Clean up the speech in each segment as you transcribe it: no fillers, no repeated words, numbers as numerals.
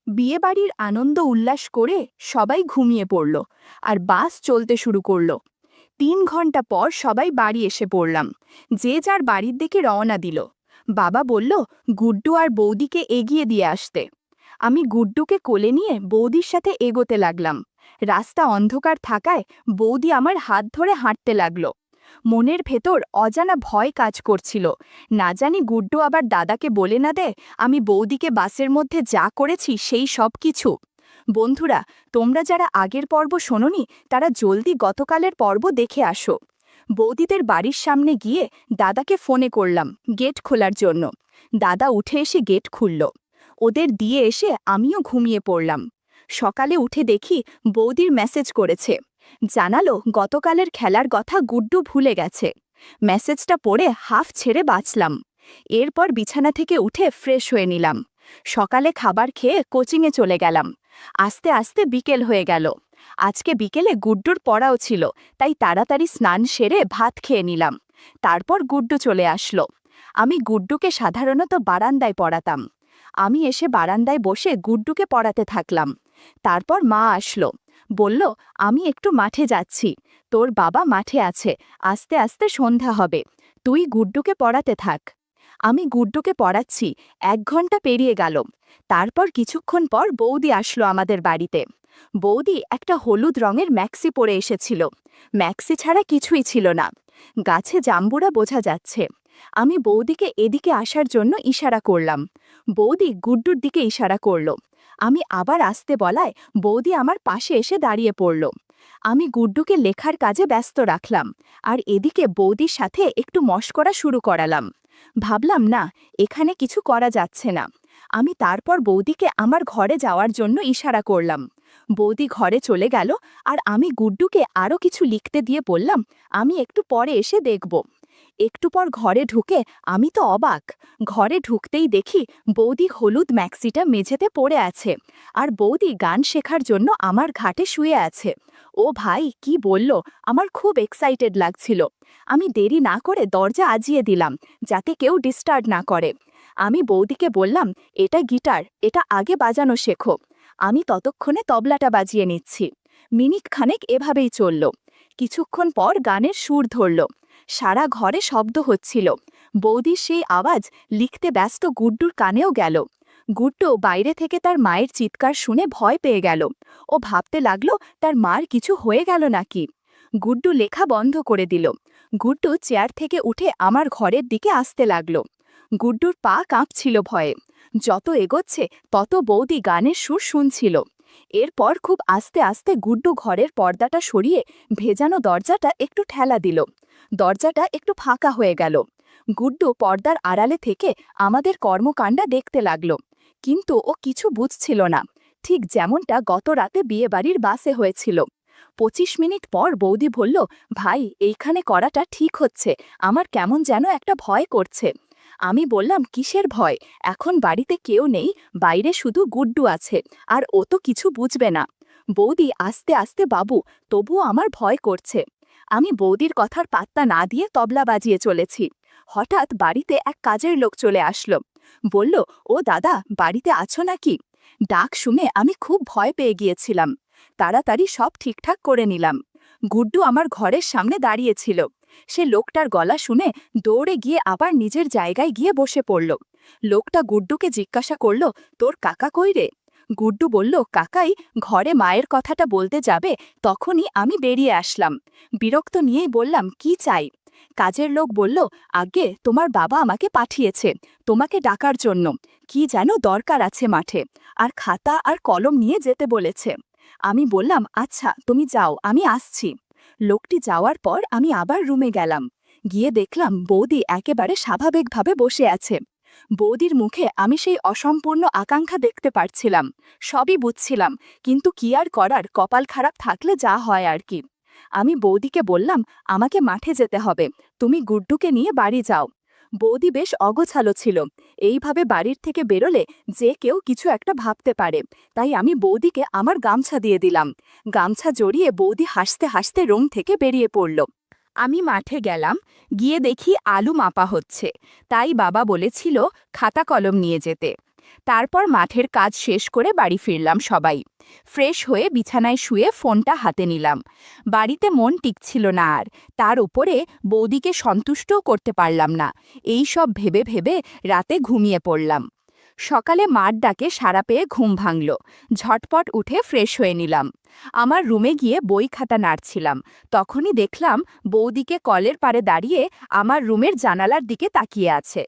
বিয়েবাড়ির আনন্দ উল্লাস করে সবাই ঘুমিয়ে পড়ল আর বাস চলতে শুরু করল। ৩ ঘন্টা পর সবাই বাড়ি এসে পড়লাম। যে যার বাড়ির দিকে রওনা দিল। বাবা বলল গুড্ডু আর বৌদিকে এগিয়ে দিয়ে আসতে। আমি গুড্ডুকে কোলে নিয়ে বৌদির সাথে এগোতে লাগলাম। রাস্তা অন্ধকার থাকায় বৌদি আমার হাত ধরে হাঁটতে লাগল। মনের ভেতর অজানা ভয় কাজ করছিল, না জানি গুড্ডু আবার দাদাকে বলে না দেয় আমি বৌদিকে বাসের মধ্যে যা করেছি সেই সব কিছু। বন্ধুরা, তোমরা যারা আগের পর্ব শোনোনি তারা জলদি গতকালের পর্ব দেখে আসো। বৌদিদের বাড়ির সামনে গিয়ে দাদাকে ফোনে করলাম গেট খোলার জন্য। দাদা উঠে এসে গেট খুলল। ওদের দিয়ে এসে আমিও ঘুমিয়ে পড়লাম। সকালে উঠে দেখি বৌদির মেসেজ করেছে, জানালো গতকালের খেলার কথা গুড্ডু ভুলে গেছে। মেসেজটা পড়ে হাফ ছেড়ে বাঁচলাম। এরপর বিছানা থেকে উঠে ফ্রেশ হয়ে নিলাম। সকালে খাবার খেয়ে কোচিংয়ে চলে গেলাম। আস্তে আস্তে বিকেল হয়ে গেল। আজকে বিকেলে গুড্ডুর পড়াও ছিল, তাই তাড়াতাড়ি স্নান সেরে ভাত খেয়ে নিলাম। তারপর গুড্ডু চলে আসলো। আমি গুড্ডুকে সাধারণত বারান্দায় পড়াতাম। আমি এসে বারান্দায় বসে গুড্ডুকে পড়াতে থাকলাম। তারপর মা আসলো, বলল আমি একটু মাঠে যাচ্ছি, তোর বাবা মাঠে আছে, আস্তে আস্তে সন্ধ্যা হবে, তুই গুড্ডুকে পড়াতে থাক। আমি গুড্ডুকে পড়াচ্ছি, 1 ঘন্টা পেরিয়ে গেল। তারপর কিছুক্ষণ পর বৌদি আসলো আমাদের বাড়িতে। বৌদি একটা হলুদ রঙের ম্যাক্সি পরে এসেছিল। ম্যাক্সি ছাড়া কিছুই ছিল না। গাছে জাম্বুরা বোঝা যাচ্ছে। আমি বৌদিকে এদিকে আসার জন্য ইশারা করলাম। বৌদি গুড্ডুর দিকে ইশারা করল। আমি আবার আসতে বলায় বৌদি আমার পাশে এসে দাঁড়িয়ে পড়ল। আমি গুড্ডুকে লেখার কাজে ব্যস্ত রাখলাম আর এদিকে বৌদির সাথে একটু মশকরা শুরু করালাম। ভাবলাম না, এখানে কিছু করা যাচ্ছে না। আমি তারপর বৌদিকে আমার ঘরে যাওয়ার জন্য ইশারা করলাম। বৌদি ঘরে চলে গেল আর আমি গুড্ডুকে আরও কিছু লিখতে দিয়ে বললাম আমি একটু পরে এসে দেখব। একটু পর ঘরে ঢুকে আমি তো অবাক। ঘরে ঢুকতেই দেখি বৌদি হলুদ ম্যাক্সিটা মেঝেতে পড়ে আছে আর বৌদি গান শেখার জন্য আমার ঘাটে শুয়ে আছে। ও ভাই, কি বলল, আমার খুব এক্সাইটেড লাগছিল। আমি দেরি না করে দরজা আজিয়ে দিলাম যাতে কেউ ডিস্টার্ব না করে। আমি বৌদিকে বললাম এটা গিটার, এটা আগে বাজানো শেখো। আমি ততক্ষণে তবলাটা বাজিয়ে নিচ্ছি। মিনিট খানেক এভাবেই চলল। কিছুক্ষণ পর গানের সুর ধরল। সারা ঘরে শব্দ হচ্ছিল। বৌদির সেই আওয়াজ লিখতে ব্যস্ত গুড্ডুর কানেও গেল। গুড্ডু বাইরে থেকে তার মায়ের চিৎকার শুনে ভয় পেয়ে গেল। ও ভাবতে লাগলো তার মার কিছু হয়ে গেল নাকি। গুড্ডু লেখা বন্ধ করে দিল। গুড্ডু চেয়ার থেকে উঠে আমার ঘরের দিকে আসতে লাগলো। গুড্ডুর পা কাঁপছিল ভয়ে। যত এগোচ্ছে তত বৌদি গানের সুর শুনছিল। এরপর খুব আস্তে আস্তে গুড্ডু ঘরের পর্দাটা সরিয়ে ভেজানো দরজাটা একটু ঠেলা দিল। দরজাটা একটু ফাঁকা হয়ে গেল। গুড্ডু পর্দার আড়ালে থেকে আমাদের কর্মকাণ্ড দেখতে লাগল। কিন্তু ও কিছু বুঝছিল না, ঠিক যেমনটা গত রাতে বিয়েবাড়ির বাসে হয়েছিল। 25 মিনিট পর বৌদি বলল, ভাই এইখানে করাটা ঠিক হচ্ছে, আমার কেমন যেন একটা ভয় করছে। আমি বললাম কিসের ভয়, এখন বাড়িতে কেউ নেই, বাইরে শুধু গুড্ডু আছে, আর ও তো কিছু বুঝবে না। বৌদি আস্তে আস্তে, বাবু তবুও আমার ভয় করছে। আমি বৌদির কথার পাত্তা না দিয়ে তবলা বাজিয়ে চলেছি। হঠাৎ বাড়িতে এক কাজের লোক চলে আসলো। বলল, ও দাদা, বাড়িতে আছো নাকি? ডাক শুনে আমি খুব ভয় পেয়ে গিয়েছিলাম। তাড়াতাড়ি সব ঠিকঠাক করে নিলাম। গুড্ডু আমার ঘরের সামনে দাঁড়িয়েছিল। সে লোকটার গলা শুনে দৌড়ে গিয়ে আবার নিজের জায়গায় গিয়ে বসে পড়ল। লোকটা গুড্ডুকে জিজ্ঞাসা করল, তোর কাকা কই রে? গুড্ডু বলল, কাকাই ঘরে মায়ের কথাটা বলতে যাবে, তখনই আমি বেরিয়ে আসলাম। বিরক্ত নিয়েই বললাম, কি চাই? কাজের লোক বলল, আগে তোমার বাবা আমাকে পাঠিয়েছে তোমাকে ডাকার জন্য, কি যেন দরকার আছে মাঠে, আর খাতা আর কলম নিয়ে যেতে বলেছে। আমি বললাম, আচ্ছা তুমি যাও, আমি আসছি। লোকটি যাওয়ার পর আমি আবার রুমে গেলাম। গিয়ে দেখলাম বৌদি একেবারে স্বাভাবিকভাবে বসে আছে। বৌদির মুখে আমি সেই অসম্পূর্ণ আকাঙ্ক্ষা দেখতে পারছিলাম। সবই বুঝছিলাম, কিন্তু কি আর করার, কপাল খারাপ থাকলে যা হয় আর কি। আমি বৌদিকে বললাম, আমাকে মাঠে যেতে হবে, তুমি গুড্ডুকে নিয়ে বাড়ি যাও। বৌদি বেশ অগোছালো ছিল। এইভাবে বাড়ির থেকে বেরোলে যে কেউ কিছু একটা ভাবতে পারে, তাই আমি বৌদিকে আমার গামছা দিয়ে দিলাম। গামছা জড়িয়ে বৌদি হাসতে হাসতে রুম থেকে বেরিয়ে পড়ল। আমি মাঠে গেলাম। গিয়ে দেখি আলু মাপা হচ্ছে, তাই বাবা বলেছিল খাতা কলম নিয়ে যেতে। তারপর মাঠের কাজ শেষ করে বাড়ি ফিরলাম সবাই। ফ্রেশ হয়ে বিছানায় শুয়ে ফোনটা হাতে নিলাম। বাড়িতে মন টিকছিল না আর, তার উপরে বৌদিকে সন্তুষ্টও করতে পারলাম না। এই সব ভেবে ভেবে রাতে ঘুমিয়ে পড়লাম। সকালে মার ডাকে সাড়া পেয়ে ঘুম ভাঙল। ঝটপট উঠে ফ্রেশ হয়ে নিলাম। আমার রুমে গিয়ে বই খাতা নাড়ছিলাম, তখনই দেখলাম বৌদিকে কলের পাড়ে দাঁড়িয়ে আমার রুমের জানালার দিকে তাকিয়ে আছে।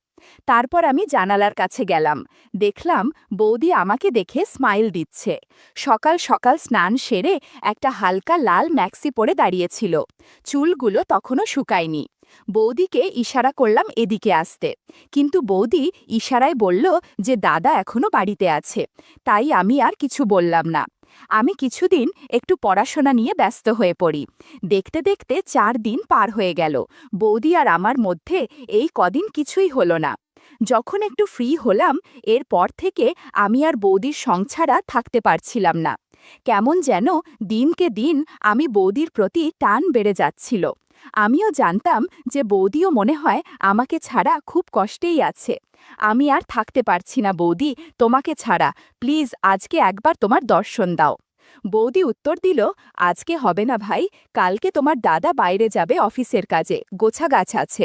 তারপর আমি জানালার কাছে গেলাম, দেখলাম বৌদি আমাকে দেখে স্মাইল দিচ্ছে। সকাল সকাল স্নান সেরে একটা হালকা লাল ম্যাক্সি পরে দাঁড়িয়েছিল, চুলগুলো তখনও শুকায়নি। বৌদিকে ইশারা করলাম এদিকে আসতে, কিন্তু বৌদি ইশারায় বলল যে দাদা এখনো বাড়িতে আছে, তাই আমি আর কিছু বললাম না। আমি কিছুদিন একটু পড়াশোনা নিয়ে ব্যস্ত হয়ে পড়ি। দেখতে দেখতে 4 দিন পার হয়ে গেল। বৌদি আর আমার মধ্যে এই কদিন কিছুই হলো না। যখন একটু ফ্রি হলাম, এরপর থেকে আমি আর বৌদির সঙ্গ ছাড়া থাকতে পারছিলাম না। কেমন যেন দিনকে দিন আমি বৌদির প্রতি টান বেড়ে যাচ্ছিল। আমিও জানতাম যে বৌদিও মনে হয় আমাকে ছাড়া খুব কষ্টেই আছে। আমি আর থাকতে পারছি না বৌদি, তোমাকে ছাড়া, প্লিজ আজকে একবার তোমার দর্শন দাও। বৌদি উত্তর দিল, আজকে হবে না ভাই, কালকে তোমার দাদা বাইরে যাবে অফিসের কাজে, গোছাগাছ আছে।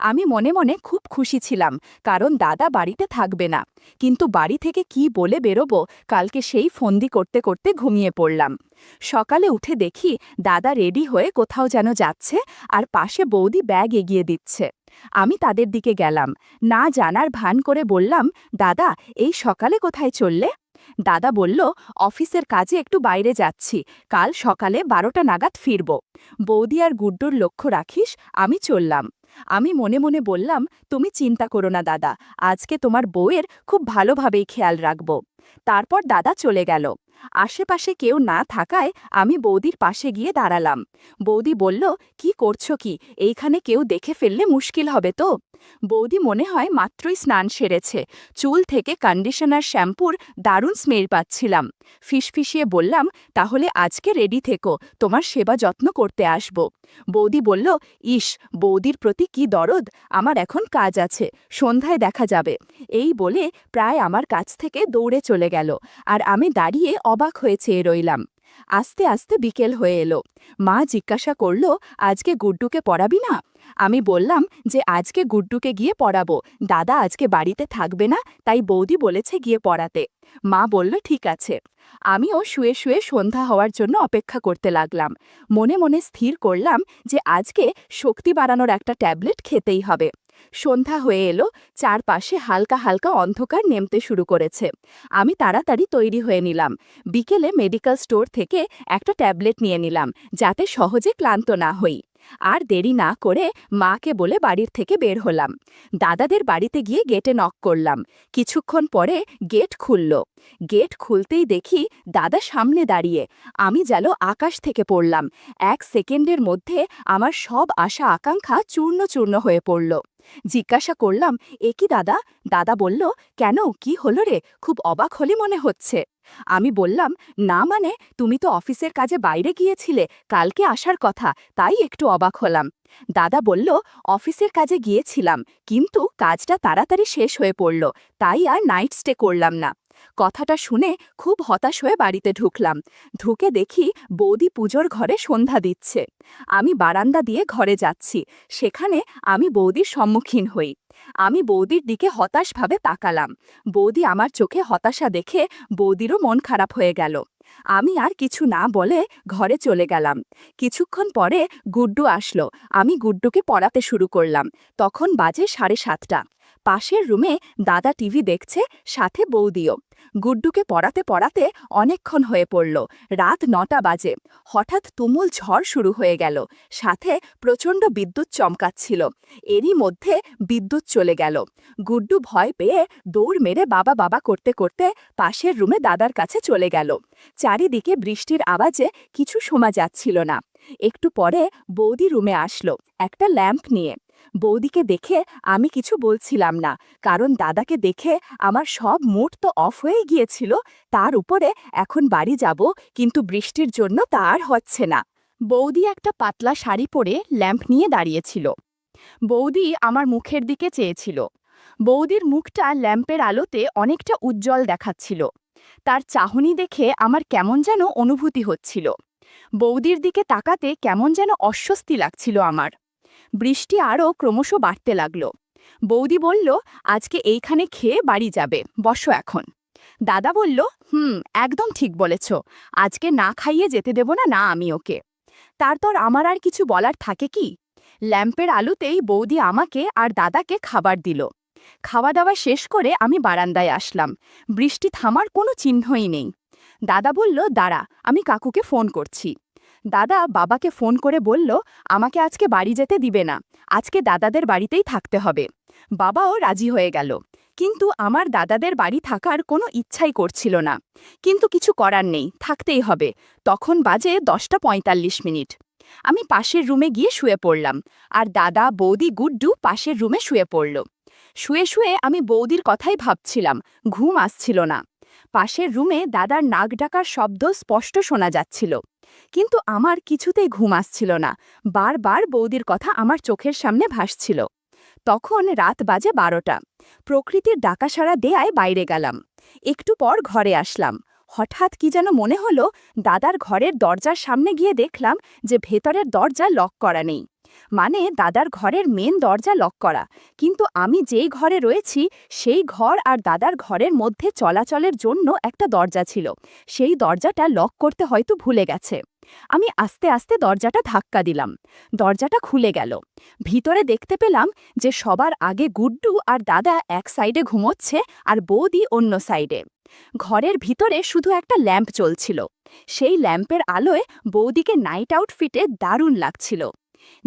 আমি মনে মনে খুব খুশি ছিলাম, কারণ দাদা বাড়িতে থাকবে না। কিন্তু বাড়ি থেকে কি বলে বেরোবো, কালকে সেই ফন্দি করতে করতে ঘুমিয়ে পড়লাম। সকালে উঠে দেখি দাদা রেডি হয়ে কোথাও যেন যাচ্ছে, আর পাশে বৌদি ব্যাগ এগিয়ে দিচ্ছে। আমি তাদের দিকে গেলাম, না জানার ভান করে বললাম, দাদা এই সকালে কোথায় চললে? দাদা বলল, অফিসের কাজে একটু বাইরে যাচ্ছি, কাল সকালে 12টা নাগাদ ফিরব। বৌদি আর গুড্ডুর লক্ষ্য রাখিস, আমি চললাম। আমি মনে মনে বললাম, তুমি চিন্তা করো না দাদা, আজকে তোমার বউয়ের খুব ভালোভাবেই খেয়াল রাখব। তারপর দাদা চলে গেল। আশেপাশে কেউ না থাকায় আমি বৌদির পাশে গিয়ে দাঁড়ালাম। বৌদি বলল, কি করছো কি, এইখানে কেউ দেখে ফেললে মুশকিল হবে তো? বৌদি মনে হয় মাত্রই স্নান সেরেছে, চুল থেকে কন্ডিশনার শ্যাম্পুর দারুণ স্মেল পাচ্ছিলাম। ফিসফিসিয়ে বললাম, তাহলে আজকে রেডি থেকো, তোমার সেবা যত্ন করতে আসব। বৌদি বলল, ইস, বৌদির প্রতি কি দরদ, আমার এখন কাজ আছে, সন্ধ্যায় দেখা যাবে। এই বলে প্রায় আমার কাছ থেকে দৌড়ে চলে গেল, আর আমি দাঁড়িয়ে অবাক হয়ে চেয়ে রইলাম। আস্তে আস্তে বিকেল হয়ে এলো। মা জিজ্ঞাসা করল, আজকে গুড্ডুকে পড়াবি না? আমি বললাম যে আজকে গুড্ডুকে গিয়ে পড়াবো, দাদা আজকে বাড়িতে থাকবে না, তাই বৌদি বলেছে গিয়ে পড়াতে। মা বলল ঠিক আছে। আমিও শুয়ে শুয়ে সন্ধ্যা হওয়ার জন্য অপেক্ষা করতে লাগলাম। মনে মনে স্থির করলাম যে আজকে শক্তি বাড়ানোর একটা ট্যাবলেট খেতেই হবে। সন্ধ্যা হয়ে এলো, চারপাশে হালকা হালকা অন্ধকার নেমতে শুরু করেছে। আমি তাড়াতাড়ি তৈরি হয়ে নিলাম। বিকেলে মেডিকেল স্টোর থেকে একটা ট্যাবলেট নিয়ে নিলাম, যাতে সহজে ক্লান্ত না হই। আর দেরি না করে মাকে বলে বাড়ির থেকে বের হলাম। দাদাদের বাড়িতে গিয়ে গেটে নক করলাম। কিছুক্ষণ পরে গেট খুলল। গেট খুলতেই দেখি দাদা সামনে দাঁড়িয়ে। আমি যেন আকাশ থেকে পড়লাম। 1 সেকেন্ডের মধ্যে আমার সব আশা আকাঙ্ক্ষা চূর্ণ চূর্ণ হয়ে পড়ল। জিজ্ঞাসা করলাম, এ কি দাদা? দাদা বলল, কেন, কি হলো রে, খুব অবাক হলি মনে হচ্ছে। আমি বললাম, না মানে, তুমি তো অফিসের কাজে বাইরে গিয়েছিলে, কালকে আসার কথা, তাই একটু অবাক হলাম। দাদা বলল, অফিসের কাজে গিয়েছিলাম, কিন্তু কাজটা তাড়াতাড়ি শেষ হয়ে পড়ল, তাই আর নাইট স্টে করলাম না। কথাটা শুনে খুব হতাশ হয়ে বাড়িতে ঢুকলাম। ঢুকে দেখি বৌদি পুজোর ঘরে সন্ধ্যা দিচ্ছে। আমি বারান্দা দিয়ে ঘরে যাচ্ছি, সেখানে আমি বৌদির সম্মুখীন হই। আমি বৌদির দিকে হতাশভাবে তাকালাম। বৌদি আমার চোখে হতাশা দেখে বৌদিরও মন খারাপ হয়ে গেল। আমি আর কিছু না বলে ঘরে চলে গেলাম। কিছুক্ষণ পরে গুড্ডু আসলো। আমি গুড্ডুকে পড়াতে শুরু করলাম। তখন বাজে 7:30। পাশের রুমে দাদা টিভি দেখছে, সাথে বৌদিও। গুড্ডুকে পড়াতে পড়াতে অনেকক্ষণ হয়ে পড়ল। রাত 9টা বাজে। হঠাৎ তুমুল ঝড় শুরু হয়ে গেল, সাথে প্রচণ্ড বিদ্যুৎ চমকাচ্ছিল। এরই মধ্যে বিদ্যুৎ চলে গেল। গুড্ডু ভয় পেয়ে দৌড় মেরে বাবা বাবা করতে করতে পাশের রুমে দাদার কাছে চলে গেল। চারিদিকে বৃষ্টির আওয়াজে কিছু শোনা যাচ্ছিল না। একটু পরে বৌদি রুমে আসলো, একটা ল্যাম্প নিয়ে। বৌদিকে দেখে আমি কিছু বলছিলাম না, কারণ দাদাকে দেখে আমার সব মুড তো অফ হয়ে গিয়েছিল। তার উপরে এখন বাড়ি যাব, কিন্তু বৃষ্টির জন্য তা আর হচ্ছে না। বৌদি একটা পাতলা শাড়ি পরে ল্যাম্প নিয়ে দাঁড়িয়েছিল। বৌদি আমার মুখের দিকে চেয়েছিল। বৌদির মুখটা ল্যাম্পের আলোতে অনেকটা উজ্জ্বল দেখাচ্ছিল। তার চাহনি দেখে আমার কেমন যেন অনুভূতি হচ্ছিল। বৌদির দিকে তাকাতে কেমন যেন অস্বস্তি লাগছিল আমার। বৃষ্টি আরও ক্রমশ বাড়তে লাগল। বৌদি বলল, আজকে এইখানে খেয়ে বাড়ি যাবে, বসো এখন। দাদা বলল, একদম ঠিক বলেছ, আজকে না খাইয়ে যেতে দেব না না আমি ওকে। তারপর আমার আর কিছু বলার থাকে কি? ল্যাম্পের আলোতেই বৌদি আমাকে আর দাদাকে খাবার দিল। খাওয়া দাওয়া শেষ করে আমি বারান্দায় আসলাম। বৃষ্টি থামার কোনো চিহ্নই নেই। দাদা বলল, দাঁড়া, আমি কাকুকে ফোন করছি। দাদা বাবাকে ফোন করে বলল, আমাকে আজকে বাড়ি যেতে দিবে না, আজকে দাদাদের বাড়িতেই থাকতে হবে। বাবাও রাজি হয়ে গেল। কিন্তু আমার দাদাদের বাড়ি থাকার কোনো ইচ্ছাই করছিল না। কিন্তু কিছু করার নেই, থাকতেই হবে। তখন বাজে 10:45। আমি পাশের রুমে গিয়ে শুয়ে পড়লাম, আর দাদা, বৌদি, গুড্ডু পাশের রুমে শুয়ে পড়ল। শুয়ে শুয়ে আমি বৌদির কথাই ভাবছিলাম, ঘুম আসছিল না। পাশের রুমে দাদার নাক ডাকার শব্দ স্পষ্ট শোনা যাচ্ছিল, কিন্তু আমার কিছুতেই ঘুম আসছিল না। বারবার বৌদির কথা আমার চোখের সামনে ভাসছিল। তখন রাত বাজে 12টা। প্রকৃতির ডাকাসাড়া দেয়ায় বাইরে গেলাম। একটু পর ঘরে আসলাম। হঠাৎ কি যেন মনে হলো, দাদার ঘরের দরজার সামনে গিয়ে দেখলাম যে ভেতরের দরজা লক করা নেই। মানে দাদার ঘরের মেন দরজা লক করা, কিন্তু আমি যেই ঘরে রয়েছি সেই ঘর আর দাদার ঘরের মধ্যে চলাচলের জন্য একটা দরজা ছিল। সেই দরজাটা লক করতে হয়তো ভুলে গেছে। আমি আস্তে আস্তে দরজাটা ধাক্কা দিলাম। দরজাটা খুলে গেল। ভিতরে দেখতে পেলাম যে সবার আগে গুড্ডু আর দাদা এক সাইডে ঘুমোচ্ছে আর বৌদি অন্য সাইডে। ঘরের ভিতরে শুধু একটা ল্যাম্প চলছিল। সেই ল্যাম্পের আলোয় বৌদিকে নাইট আউটফিটে দারুণ লাগছিল।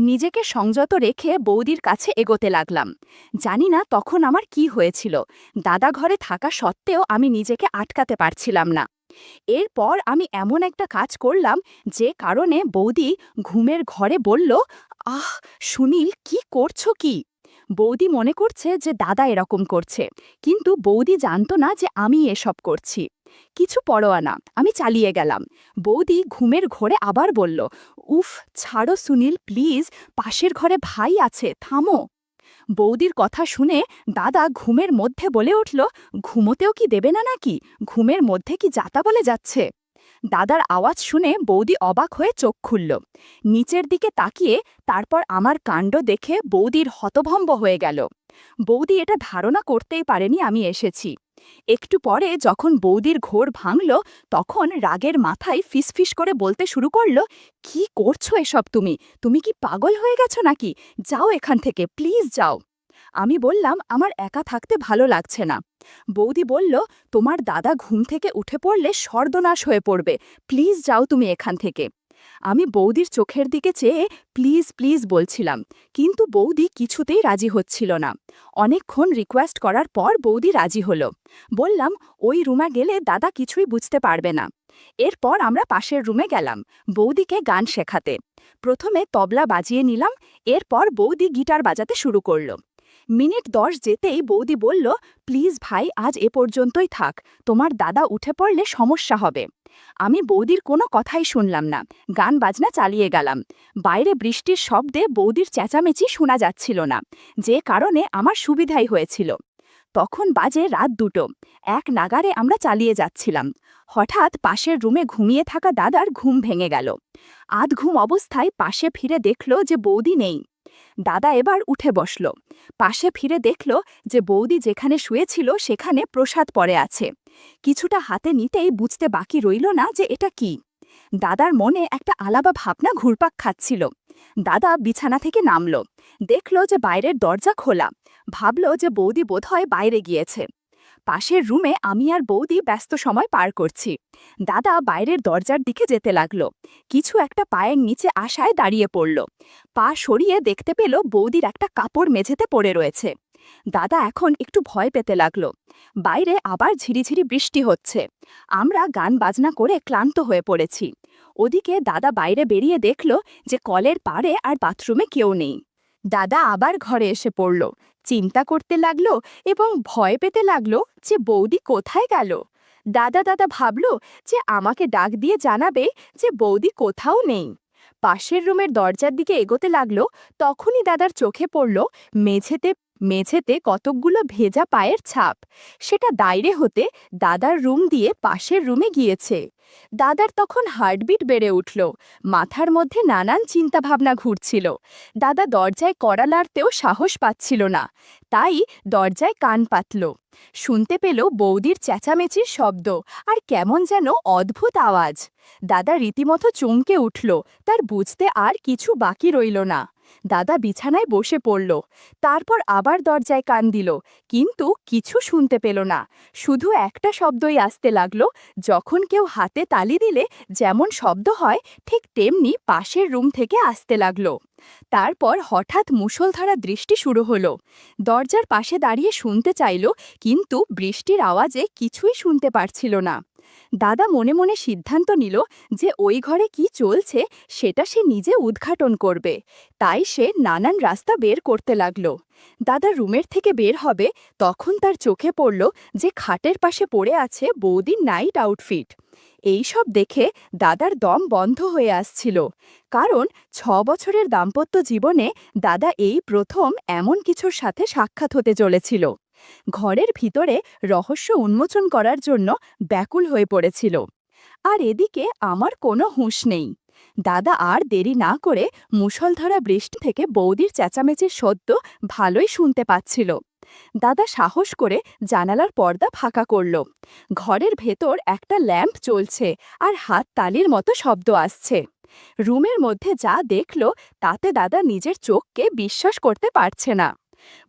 নিজেকে সংযত রেখে বৌদির কাছে এগোতে লাগলাম। জানি না তখন আমার কি হয়েছিল। দাদা ঘরে থাকা সত্ত্বেও আমি নিজেকে আটকাতে পারছিলাম না। এরপর আমি এমন একটা কাজ করলাম যে কারণে বৌদি ঘুমের ঘরে বলল, আহ সুনীল, কি করছো কি? বৌদি মনে করছে যে দাদা এরকম করছে, কিন্তু বৌদি জানতো না যে আমি এসব করছি। কিছু পরোয়া না, আমি চালিয়ে গেলাম। বৌদি ঘুমের ঘোরে আবার বলল, উফ, ছাড়ো সুনীল প্লিজ, পাশের ঘরে ভাই আছে, থামো। বৌদির কথা শুনে দাদা ঘুমের মধ্যে বলে উঠল, ঘুমোতেও কি দেবে না নাকি? ঘুমের মধ্যে কি যাতা বলে যাচ্ছে? দাদার আওয়াজ শুনে বৌদি অবাক হয়ে চোখ খুলল। নিচের দিকে তাকিয়ে তারপর আমার কাণ্ড দেখে বৌদির হতভম্ব হয়ে গেল। বৌদি এটা ধারণা করতেই পারেনি আমি এসেছি। একটু পরে যখন বৌদির ঘোর ভাঙল, তখন রাগের মাথায় ফিসফিস করে বলতে শুরু করল, কি করছো এসব তুমি? তুমি কি পাগল হয়ে গেছো নাকি? যাও এখান থেকে, প্লিজ যাও। আমি বললাম, আমার একা থাকতে ভালো লাগছে না। বৌদি বলল, তোমার দাদা ঘুম থেকে উঠে পড়লে সর্বনাশ হয়ে পড়বে, প্লিজ যাও তুমি এখান থেকে। আমি বৌদির চোখের দিকে চেয়ে প্লিজ প্লিজ বলছিলাম, কিন্তু বৌদি কিছুতেই রাজি হচ্ছিল না। অনেকক্ষণ রিকোয়েস্ট করার পর বৌদি রাজি হলো। বললাম, ওই রুমে গেলে দাদা কিছুই বুঝতে পারবে না। এরপর আমরা পাশের রুমে গেলাম বৌদিকে গান শেখাতে। প্রথমে তবলা বাজিয়ে নিলাম, এরপর বৌদি গিটার বাজাতে শুরু করল। মিনিট 10 যেতেই বৌদি বলল, প্লিজ ভাই, আজ এ পর্যন্তই থাক, তোমার দাদা উঠে পড়লে সমস্যা হবে। আমি বৌদির কোনো কথাই শুনলাম না, গান বাজনা চালিয়ে গেলাম। বাইরে বৃষ্টির শব্দে বৌদির চেঁচামেচি শোনা যাচ্ছিল না, যে কারণে আমার সুবিধাই হয়েছিল। তখন বাজে রাত 2টো। এক নাগারে আমরা চালিয়ে যাচ্ছিলাম। হঠাৎ পাশের রুমে ঘুমিয়ে থাকা দাদার ঘুম ভেঙে গেল। আধ ঘুম অবস্থায় পাশে ফিরে দেখল যে বৌদি নেই। দাদা এবার উঠে বসল। পাশে ফিরে দেখল যে বৌদি যেখানে শুয়েছিল সেখানে প্রসাদ পড়ে আছে। কিছুটা হাতে নিতেই বুঝতে বাকি রইল না যে এটা কি। দাদার মনে একটা আলাদা ভাবনা ঘুরপাক খাচ্ছিল। দাদা বিছানা থেকে নামল, দেখল যে বাইরের দরজা খোলা। ভাবল যে বৌদি বোধহয় বাইরে গিয়েছে। পাশের রুমে আমি আর বৌদি ব্যস্ত সময় পার করছি। দাদা বাইরের দরজার দিকে যেতে লাগল। কিছু একটা পায়ের নিচে আশায় দাঁড়িয়ে পড়ল। পা সরিয়ে দেখতে পেল বৌদির একটা কাপড় মেঝেতে পড়ে রয়েছে। দাদা এখন একটু ভয় পেতে লাগল। বাইরে আবার ঝিরিঝিরি বৃষ্টি হচ্ছে। আমরা গান বাজনা করে ক্লান্ত হয়ে পড়েছি। ওদিকে দাদা বাইরে বেরিয়ে দেখল যে কলের পাড়ে আর বাথরুমে কেউ নেই। দাদা আবার ঘরে এসে পড়ল, চিন্তা করতে লাগলো এবং ভয় পেতে লাগলো যে বৌদি কোথায় গেল। দাদা দাদা ভাবল যে আমাকে ডাক দিয়ে জানাবে যে বৌদি কোথাও নেই। পাশের রুমের দরজার দিকে এগোতে লাগলো, তখনই দাদার চোখে পড়ল মেঝেতে মেঝেতে কতকগুলো ভেজা পায়ের ছাপ। সেটা দাইরে হতে দাদার রুম দিয়ে পাশের রুমে গিয়েছে। দাদার তখন হার্টবিট বেড়ে উঠল, মাথার মধ্যে নানান চিন্তাভাবনা ঘুরছিল। দাদা দরজায় কড়া নাড়তেও সাহস পাচ্ছিল না, তাই দরজায় কান পাতল। শুনতে পেল বৌদির চেঁচামেচির শব্দ আর কেমন যেন অদ্ভুত আওয়াজ। দাদা রীতিমতো চমকে উঠল, তার বুঝতে আর কিছু বাকি রইল না। দাদা বিছানায় বসে পড়ল, তারপর আবার দরজায় কান দিল, কিন্তু কিছু শুনতে পেল না। শুধু একটা শব্দই আসতে লাগলো, যখন কেউ হাতে তালি দিলে যেমন শব্দ হয় ঠিক তেমনি পাশের রুম থেকে আসতে লাগলো। তারপর হঠাৎ মুষলধারা বৃষ্টি শুরু হলো। দরজার পাশে দাঁড়িয়ে শুনতে চাইল, কিন্তু বৃষ্টির আওয়াজে কিছুই শুনতে পারছিল না। দাদা মনে মনে সিদ্ধান্ত নিল যে ওই ঘরে কি চলছে সেটা সে নিজে উদ্ঘাটন করবে। তাই সে নানান রাস্তা বের করতে লাগল। দাদা রুমের থেকে বের হবে, তখন তার চোখে পড়ল যে খাটের পাশে পড়ে আছে বৌদির নাইট আউটফিট। এই সব দেখে দাদার দম বন্ধ হয়ে আসছিল, কারণ ৬ বছরের দাম্পত্য জীবনে দাদা এই প্রথম এমন কিছুর সাথে সাক্ষাৎ হতে চলেছিল। ঘরের ভিতরে রহস্য উন্মোচন করার জন্য ব্যাকুল হয়ে পড়েছিল। আর এদিকে আমার কোনো হুঁশ নেই। দাদা আর দেরি না করে মুষলধারা বৃষ্টি থেকে বৌদির চেঁচামেচির শব্দ ভালোই শুনতে পাচ্ছিল। দাদা সাহস করে জানালার পর্দা ফাঁকা করল। ঘরের ভেতর একটা ল্যাম্প চলছে আর হাত তালির মতো শব্দ আসছে। রুমের মধ্যে যা দেখল তাতে দাদা নিজের চোখকে বিশ্বাস করতে পারছে না।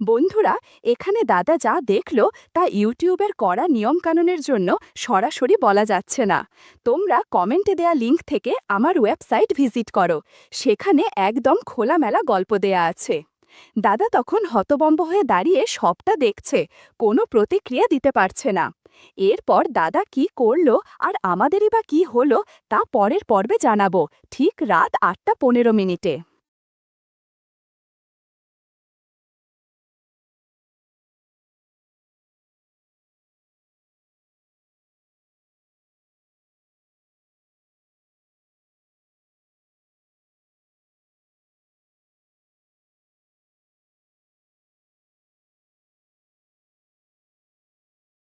বন্ধুরা, এখানে দাদা যা দেখল তা ইউটিউবের কড়া নিয়মকানুনের জন্য সরাসরি বলা যাচ্ছে না। তোমরা কমেন্টে দেয়া লিঙ্ক থেকে আমার ওয়েবসাইট ভিজিট করো, সেখানে একদম খোলামেলা গল্প দেয়া আছে। দাদা তখন হতবম্ব হয়ে দাঁড়িয়ে সবটা দেখছে, কোনো প্রতিক্রিয়া দিতে পারছে না। এরপর দাদা কি করল আর আমাদেরই বা কি হলো তা পরের পর্বে জানাবো, ঠিক রাত ৮টা ১৫ মিনিটে।